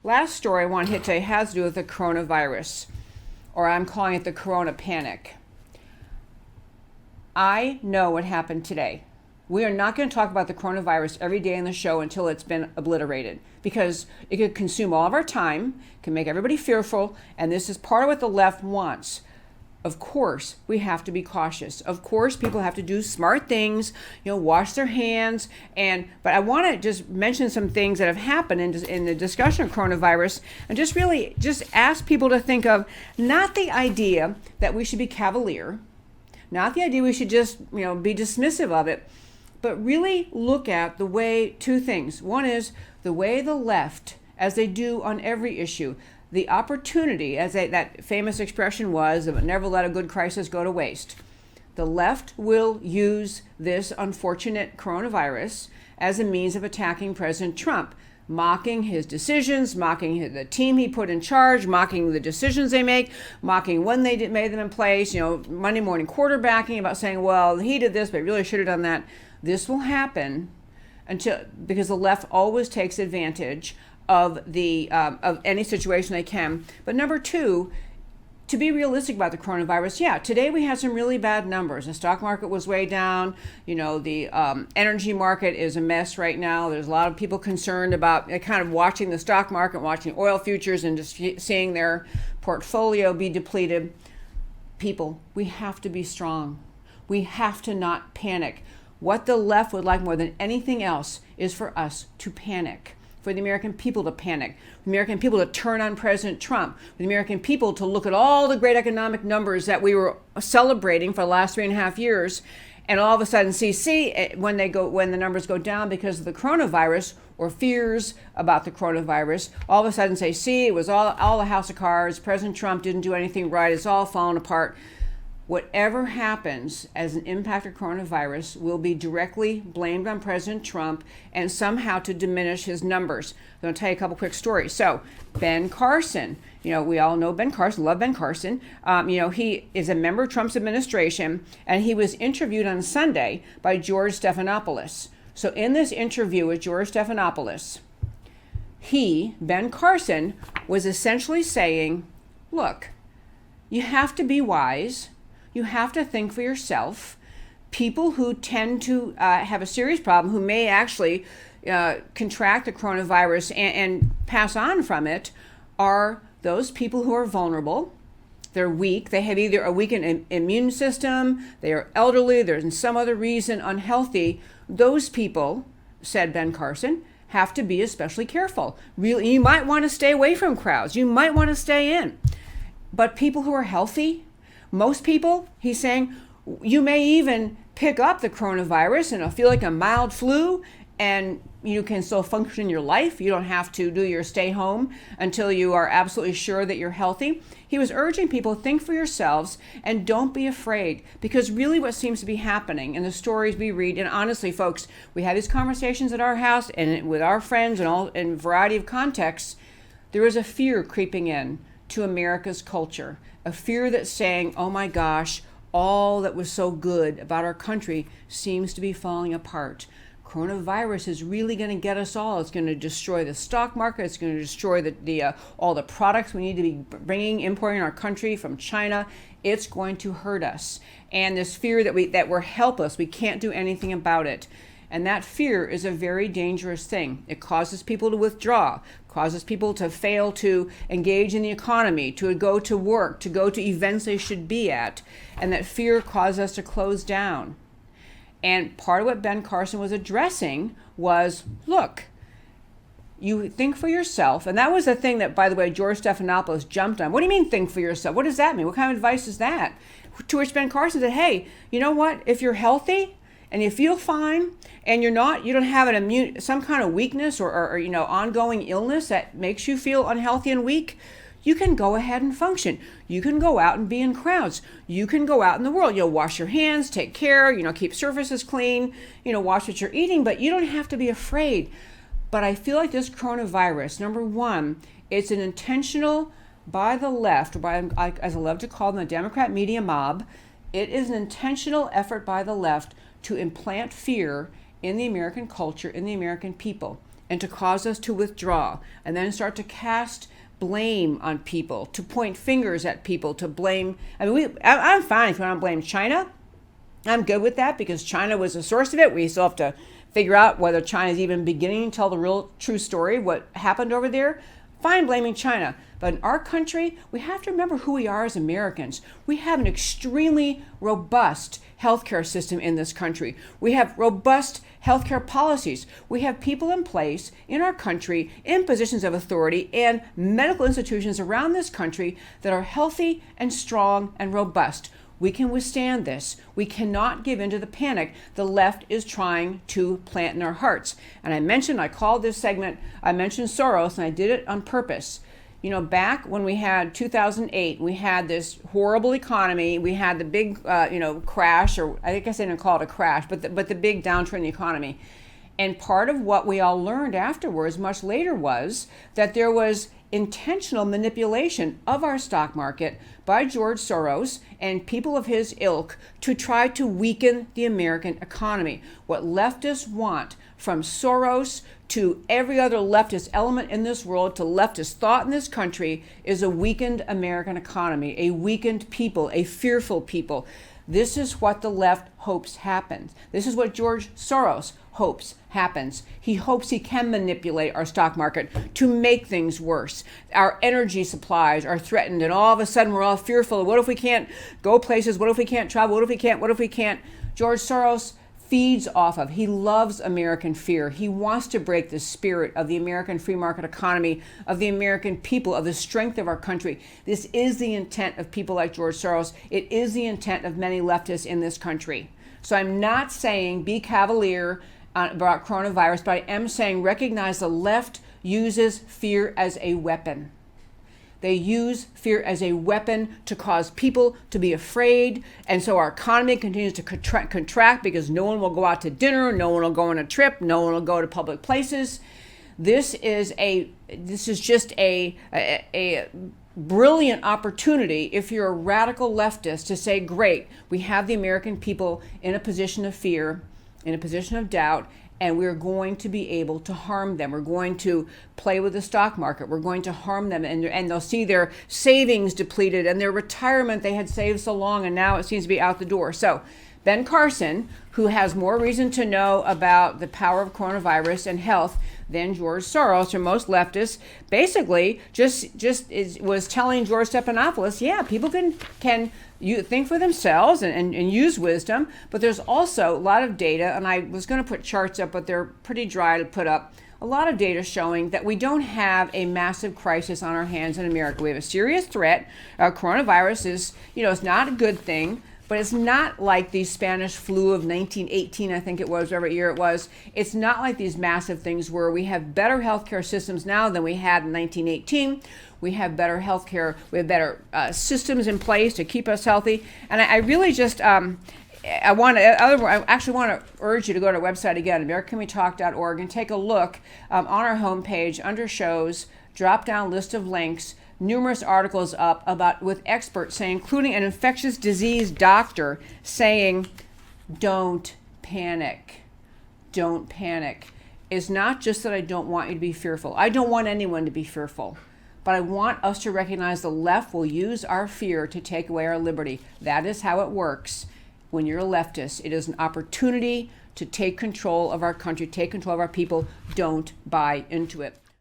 Last story I want to hit today has to do with the coronavirus, or I'm calling it the CoronaPanic. I know what happened today. We are not going to talk about the coronavirus every day in the show until it's been obliterated, because it could consume all of our time, can make everybody fearful, and this is part of what the left wants. Of course, we have to be cautious. Of course, people have to do smart things, wash their hands. But I want to just mention some things that have happened in the discussion of coronavirus, and just ask people to think of not the idea that we should be cavalier, not the idea we should just, be dismissive of it, but really look at the way two things. One is the way the left, as they do on every issue, the opportunity, that famous expression was, never let a good crisis go to waste. The left will use this unfortunate coronavirus as a means of attacking President Trump, mocking his decisions, mocking the team he put in charge, mocking the decisions they make, mocking when they made them in place, Monday morning quarterbacking about saying, well, he did this, but he really should have done that. This will happen because the left always takes advantage of any situation they can. But number two, to be realistic about the coronavirus, today we had some really bad numbers. The stock market was way down. The energy market is a mess right now. There's a lot of people concerned about kind of watching the stock market, watching oil futures, and just seeing their portfolio be depleted. People, we have to be strong. We have to not panic. What the left would like more than anything else is for us to panic. For the American people to panic, for the American people to turn on President Trump, for the American people to look at all the great economic numbers that we were celebrating for the last 3.5 years, and all of a sudden see when the numbers go down because of the coronavirus or fears about the coronavirus, all of a sudden say, see, it was all the house of cards, President Trump didn't do anything right, it's all fallen apart. Whatever happens as an impact of coronavirus will be directly blamed on President Trump and somehow to diminish his numbers. I'm going to tell you a couple quick stories. So Ben Carson, we all know Ben Carson, love Ben Carson. He is a member of Trump's administration, and he was interviewed on Sunday by George Stephanopoulos. So in this interview with George Stephanopoulos, Ben Carson, was essentially saying, look, you have to be wise. You have to think for yourself. People who tend to have a serious problem, who may actually contract the coronavirus and pass on from it, are those people who are vulnerable. They're weak. They have either a weakened immune system, they are elderly, there's some other reason unhealthy. Those people, said Ben Carson, have to be especially careful. Really, you might want to stay away from crowds. You might want to stay in. But people who are healthy, most people, he's saying, you may even pick up the coronavirus and it'll feel like a mild flu, and you can still function in your life. You don't have to do your stay home until you are absolutely sure that you're healthy. He was urging people, think for yourselves and don't be afraid, because really what seems to be happening in the stories we read, and honestly, folks, we have these conversations at our house and with our friends and all in a variety of contexts, there is a fear creeping in to America's culture. A fear that's saying, oh my gosh, all that was so good about our country seems to be falling apart. Coronavirus is really going to get us all. It's going to destroy the stock market. It's going to destroy all the products we need to be importing in our country from China. It's going to hurt us. And this fear that we're helpless, we can't do anything about it. And that fear is a very dangerous thing. It causes people to withdraw, causes people to fail to engage in the economy, to go to work, to go to events they should be at. And that fear causes us to close down. And part of what Ben Carson was addressing was, look, you think for yourself. And that was the thing that, by the way, George Stephanopoulos jumped on. What do you mean think for yourself? What does that mean? What kind of advice is that? To which Ben Carson said, hey, you know what? If you're healthy and you feel fine and you don't have some kind of weakness or ongoing illness that makes you feel unhealthy and weak, you can go ahead and function. You can go out and be in crowds. You can go out in the world. Wash your hands, take care, keep surfaces clean, watch what you're eating, but you don't have to be afraid. But I feel like this coronavirus, number one, it's an intentional, by the left, or as I love to call them, the Democrat media mob, it is an intentional effort by the left to implant fear in the American culture, in the American people. and to cause us to withdraw and then start to cast blame on people, to point fingers at people, to blame. I mean, I'm fine if you want to blame China. I'm good with that because China was the source of it. We still have to figure out whether China is even beginning to tell the real true story, what happened over there. Fine blaming China. But in our country, we have to remember who we are as Americans. We have an extremely robust healthcare system in this country. We have robust healthcare policies. We have people in place in our country in positions of authority and medical institutions around this country that are healthy and strong and robust. We can withstand this. We cannot give in to the panic the left is trying to plant in our hearts. And I called this segment, I mentioned Soros, and I did it on purpose. You know, back when we had 2008, we had this horrible economy. We had the big, crash, or I guess I didn't call it a crash, but the big downturn in the economy. And part of what we all learned afterwards, much later, was that there was intentional manipulation of our stock market by George Soros and people of his ilk to try to weaken the American economy. What leftists want, from Soros to every other leftist element in this world, to leftist thought in this country, is a weakened American economy, a weakened people, a fearful people. This is what the left hopes happens. This is what George Soros hopes happens. He hopes he can manipulate our stock market to make things worse. Our energy supplies are threatened, and all of a sudden we're all fearful. What if we can't go places? What if we can't travel? What if we can't? George Soros feeds off of. He loves American fear. He wants to break the spirit of the American free market economy, of the American people, of the strength of our country. This is the intent of people like George Soros. It is the intent of many leftists in this country. So I'm not saying be cavalier about coronavirus, but I am saying recognize the left uses fear as a weapon. They use fear as a weapon to cause people to be afraid. And so our economy continues to contract because no one will go out to dinner, no one will go on a trip, no one will go to public places. This is just a brilliant opportunity if you're a radical leftist to say, great, we have the American people in a position of fear, in a position of doubt, and we're going to be able to harm them. We're going to play with the stock market. We're going to harm them, and they'll see their savings depleted and their retirement they had saved so long, and now it seems to be out the door. So Ben Carson, who has more reason to know about the power of coronavirus and health than George Soros or most leftists, basically was telling George Stephanopoulos, yeah, people can you think for themselves and use wisdom, but there's also a lot of data, and I was going to put charts up, but they're pretty dry to put up. A lot of data showing that we don't have a massive crisis on our hands in America. We have a serious threat. Coronavirus is, it's not a good thing, but it's not like the Spanish flu of 1918, I think it was, whatever year it was. It's not like these massive things where we have better healthcare systems now than we had in 1918. We have better healthcare. We have better systems in place to keep us healthy. And I really just, I actually want to urge you to go to our website again, AmericanWeTalk.org, and take a look on our homepage under shows, drop down list of links, numerous articles up with experts saying, including an infectious disease doctor saying, don't panic. Don't panic. It's not just that I don't want you to be fearful. I don't want anyone to be fearful. But I want us to recognize the left will use our fear to take away our liberty. That is how it works. When you're a leftist, it is an opportunity to take control of our country, take control of our people. Don't buy into it.